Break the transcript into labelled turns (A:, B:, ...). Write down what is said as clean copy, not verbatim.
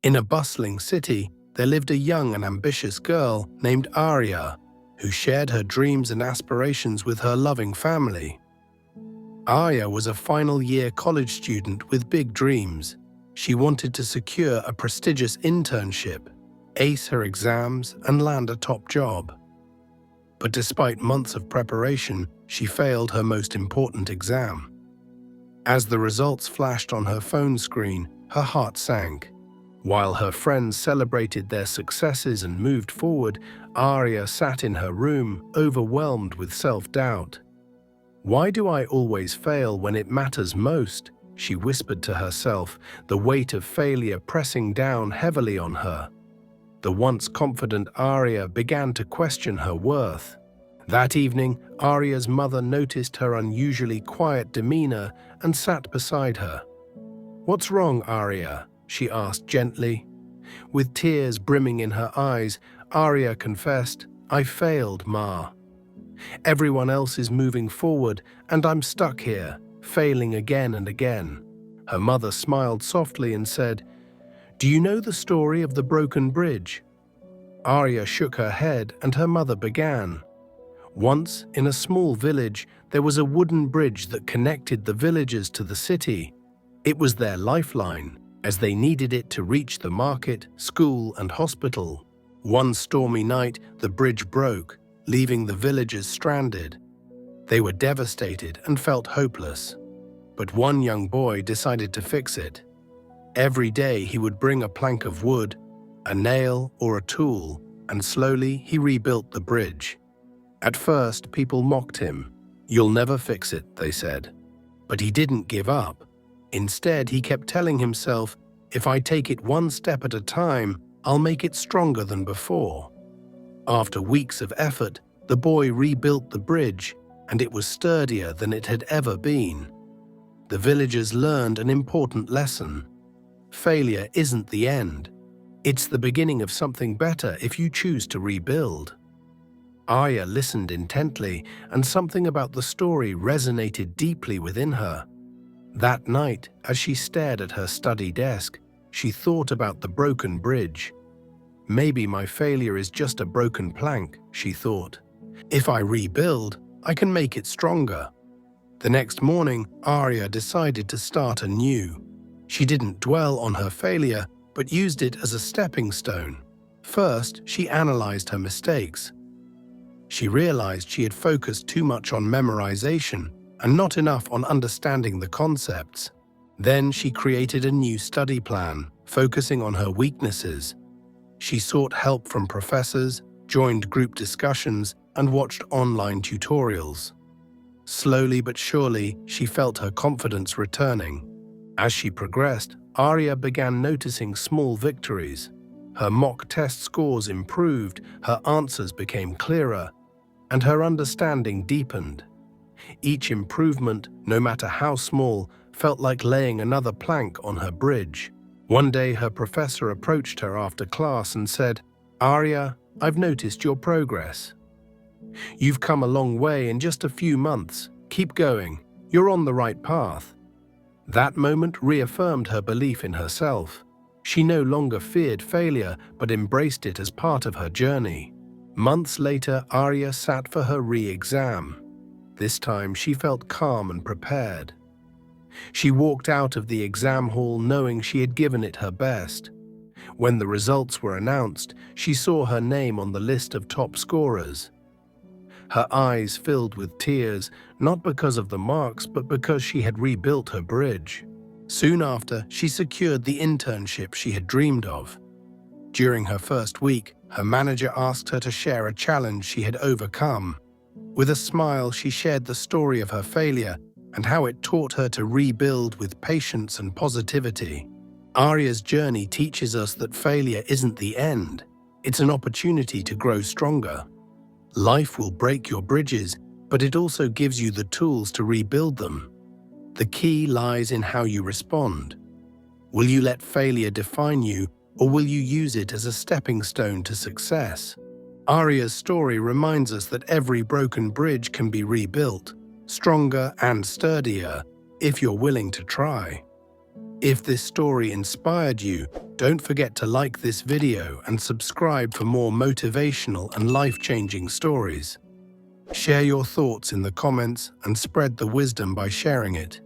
A: In a bustling city, there lived a young and ambitious girl named Arya, who shared her dreams and aspirations with her loving family. Arya was a final-year college student with big dreams. She wanted to secure a prestigious internship, ace her exams, and land a top job. But despite months of preparation, she failed her most important exam. As the results flashed on her phone screen, her heart sank. While her friends celebrated their successes and moved forward, Arya sat in her room, overwhelmed with self-doubt. "Why do I always fail when it matters most?" she whispered to herself, the weight of failure pressing down heavily on her. The once confident Arya began to question her worth. That evening, Arya's mother noticed her unusually quiet demeanor and sat beside her. "What's wrong, Arya?" she asked gently. With tears brimming in her eyes, Arya confessed, "I failed, Ma. Everyone else is moving forward, and I'm stuck here, failing again and again." Her mother smiled softly and said, "Do you know the story of the broken bridge?" Arya shook her head, and her mother began. "Once, in a small village, there was a wooden bridge that connected the villagers to the city. It was their lifeline, as they needed it to reach the market, school, and hospital. One stormy night, the bridge broke, leaving the villagers stranded. They were devastated and felt hopeless. But one young boy decided to fix it. Every day he would bring a plank of wood, a nail, or a tool, and slowly he rebuilt the bridge. At first, people mocked him. "You'll never fix it," they said. But he didn't give up. Instead, he kept telling himself, "If I take it one step at a time, I'll make it stronger than before." After weeks of effort, the boy rebuilt the bridge, and it was sturdier than it had ever been. The villagers learned an important lesson. Failure isn't the end. It's the beginning of something better if you choose to rebuild. Arya listened intently, and something about the story resonated deeply within her. That night, as she stared at her study desk, she thought about the broken bridge. "Maybe my failure is just a broken plank," she thought. "If I rebuild, I can make it stronger." The next morning, Arya decided to start anew. She didn't dwell on her failure, but used it as a stepping stone. First, she analyzed her mistakes. She realized she had focused too much on memorization and not enough on understanding the concepts. Then she created a new study plan, focusing on her weaknesses. She sought help from professors, joined group discussions, and watched online tutorials. Slowly but surely, she felt her confidence returning. As she progressed, Arya began noticing small victories. Her mock test scores improved, her answers became clearer, and her understanding deepened. Each improvement, no matter how small, felt like laying another plank on her bridge. One day, her professor approached her after class and said, "Arya, I've noticed your progress. You've come a long way in just a few months. Keep going. You're on the right path." That moment reaffirmed her belief in herself. She no longer feared failure, but embraced it as part of her journey. Months later, Arya sat for her re-exam. This time, she felt calm and prepared. She walked out of the exam hall knowing she had given it her best. When the results were announced, she saw her name on the list of top scorers. Her eyes filled with tears, not because of the marks, but because she had rebuilt her bridge. Soon after, she secured the internship she had dreamed of. During her first week, her manager asked her to share a challenge she had overcome. With a smile, she shared the story of her failure and how it taught her to rebuild with patience and positivity. Arya's journey teaches us that failure isn't the end. It's an opportunity to grow stronger. Life will break your bridges, but it also gives you the tools to rebuild them. The key lies in how you respond. Will you let failure define you, or will you use it as a stepping stone to success? Arya's story reminds us that every broken bridge can be rebuilt, stronger and sturdier, if you're willing to try. If this story inspired you, don't forget to like this video and subscribe for more motivational and life-changing stories. Share your thoughts in the comments and spread the wisdom by sharing it.